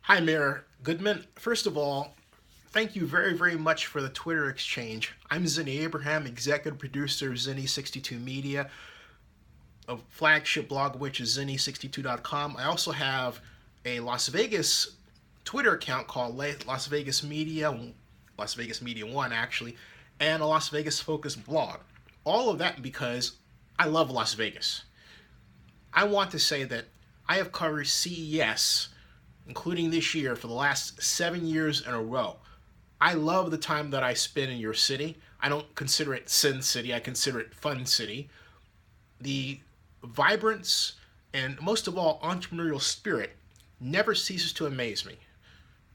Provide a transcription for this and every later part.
Hi, Mayor Goodman. First of all, thank you very, very much for the Twitter exchange. I'm Zinni Abraham, executive producer of Zinni62 Media, a flagship blog which is zinni62.com. I also have a Las Vegas Twitter account called Las Vegas Media, Las Vegas Media One actually, and a Las Vegas focused blog. All of that because I love Las Vegas. I want to say that I have covered CES, including this year, for the last 7 years in a row. I love the time that I spend in your city. I don't consider it Sin City, I consider it Fun City. The vibrance and, most of all, entrepreneurial spirit never ceases to amaze me.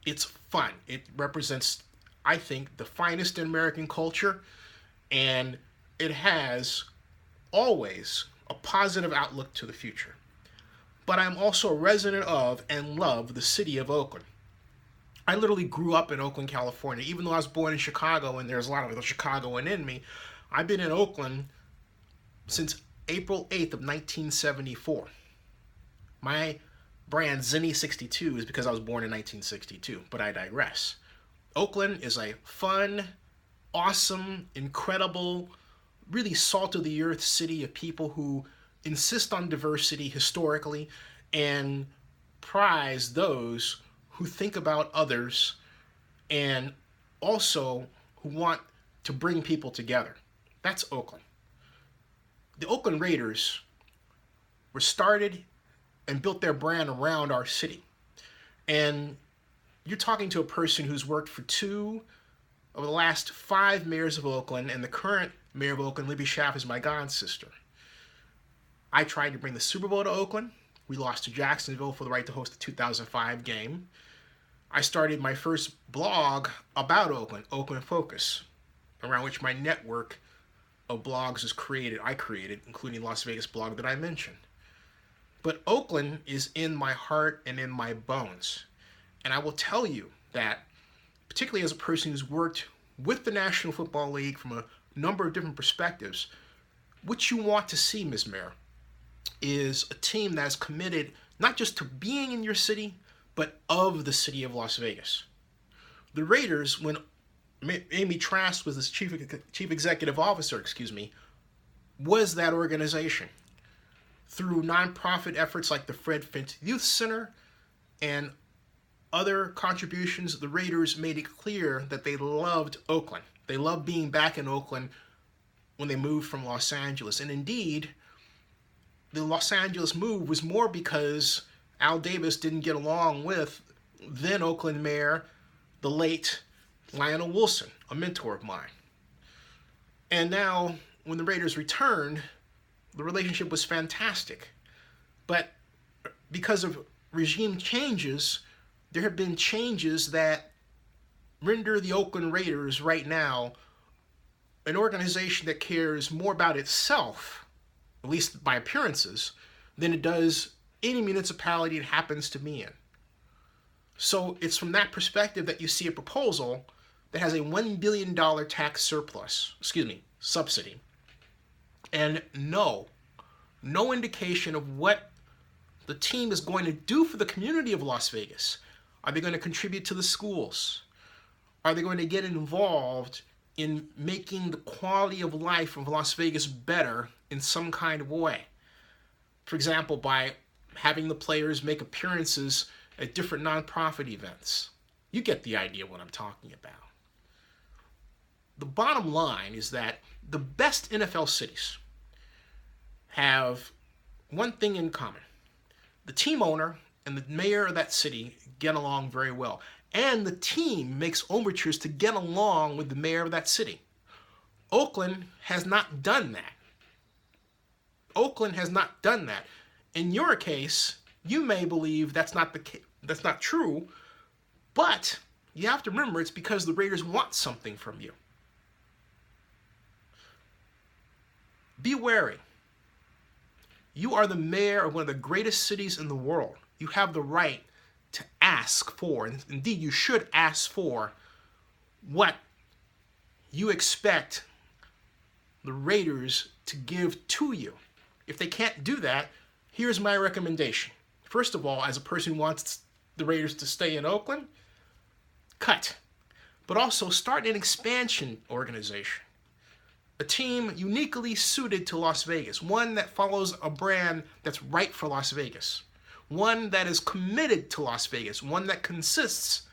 It's fun. It represents, I think, the finest in American culture, and it has always a positive outlook to the future. But I'm also a resident of and love the city of Oakland. I literally grew up in Oakland, California. Even though I was born in Chicago and there's a lot of the Chicagoan in me, I've been in Oakland since April 8th of 1974. My brand Zinni62 is because I was born in 1962, but I digress. Oakland is a fun, awesome, incredible, really salt of the earth city of people who insist on diversity historically and prize those who think about others and also who want to bring people together. That's Oakland. The Oakland Raiders were started and built their brand around our city. And you're talking to a person who's worked for two of the last five mayors of Oakland, and the current mayor of Oakland, Libby Schaaf, is my god sister. I tried to bring the Super Bowl to Oakland. We lost to Jacksonville for the right to host the 2005 game. I started my first blog about Oakland, Oakland Focus, around which my network of blogs is created. I created, including Las Vegas blog that I mentioned. But Oakland is in my heart and in my bones. And I will tell you that, particularly as a person who's worked with the National Football League from a number of different perspectives, what you want to see, Ms. Mayor, is a team that is committed not just to being in your city, but of the city of Las Vegas. The Raiders, when Amy Trask was the chief executive officer, was that organization. Through nonprofit efforts like the Fred Finch Youth Center and other contributions, the Raiders made it clear that they loved Oakland. They loved being back in Oakland when they moved from Los Angeles. And indeed, the Los Angeles move was more because Al Davis didn't get along with then Oakland Mayor, the late Lionel Wilson, a mentor of mine. And now, when the Raiders returned, the relationship was fantastic. But because of regime changes, there have been changes that render the Oakland Raiders right now an organization that cares more about itself, at least by appearances, than it does any municipality it happens to be in. So it's from that perspective that you see a proposal that has a $1 billion tax subsidy, and no indication of what the team is going to do for the community of Las Vegas. Are they going to contribute to the schools? Are they going to get involved in making the quality of life of Las Vegas better in some kind of way? For example, by having the players make appearances at different nonprofit events. You get the idea what I'm talking about. The bottom line is that the best NFL cities have one thing in common. The team owner and the mayor of that city get along very well. And the team makes overtures to get along with the mayor of that city. Oakland has not done that. Oakland has not done that. In your case, you may believe that's not true, but you have to remember it's because the Raiders want something from you. Be wary. You are the mayor of one of the greatest cities in the world. You have the right to ask for, and indeed you should ask for, what you expect the Raiders to give to you. If they can't do that, here's my recommendation. First of all, as a person who wants the Raiders to stay in Oakland? Cut. But also start an expansion organization. A team uniquely suited to Las Vegas. One that follows a brand that's right for Las Vegas. One that is committed to Las Vegas. One that consists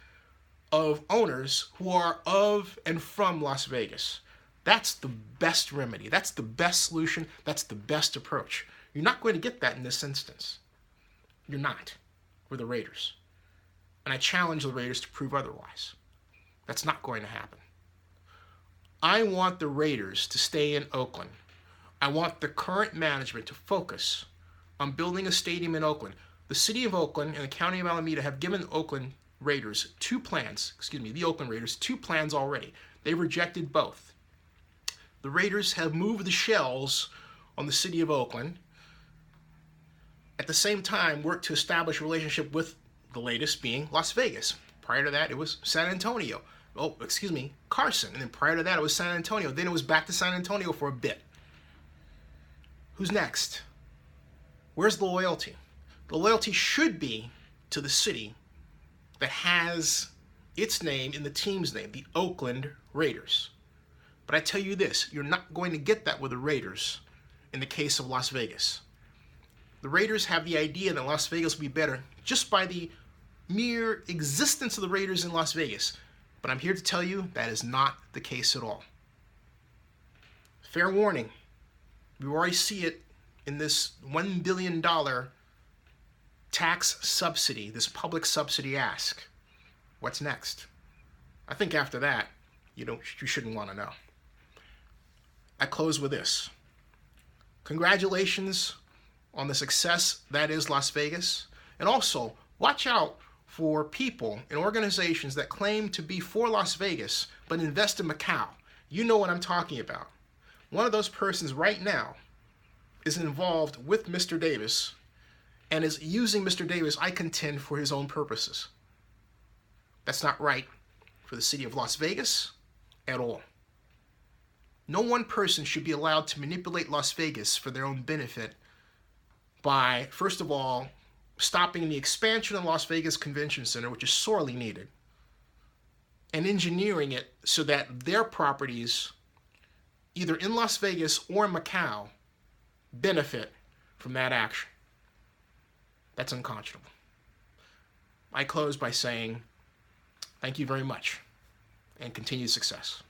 of owners who are of and from Las Vegas. That's the best remedy. That's the best solution. That's the best approach. You're not going to get that in this instance. You're not. We're the Raiders. And I challenge the Raiders to prove otherwise. That's not going to happen. I want the Raiders to stay in Oakland. I want the current management to focus on building a stadium in Oakland. The city of Oakland and the county of Alameda have given the Oakland Raiders two plans already. They rejected both. The Raiders have moved the shells on the city of Oakland. At the same time, worked to establish a relationship with the latest being Las Vegas. Prior to that, it was San Antonio. Carson. And then prior to that, it was San Antonio. Then it was back to San Antonio for a bit. Who's next? Where's the loyalty? The loyalty should be to the city that has its name in the team's name, the Oakland Raiders. But I tell you this, you're not going to get that with the Raiders in the case of Las Vegas. The Raiders have the idea that Las Vegas will be better just by the mere existence of the Raiders in Las Vegas. But I'm here to tell you that is not the case at all. Fair warning. We already see it in this $1 billion tax subsidy, this public subsidy ask. What's next? I think after that, you shouldn't want to know. I close with this. Congratulations on the success that is Las Vegas. And also, watch out for people and organizations that claim to be for Las Vegas but invest in Macau. You know what I'm talking about. One of those persons right now is involved with Mr. Davis and is using Mr. Davis, I contend, for his own purposes. That's not right for the city of Las Vegas at all. No one person should be allowed to manipulate Las Vegas for their own benefit by, first of all, stopping the expansion of Las Vegas Convention Center, which is sorely needed, and engineering it so that their properties, either in Las Vegas or Macau, benefit from that action. That's unconscionable. I close by saying thank you very much and continued success.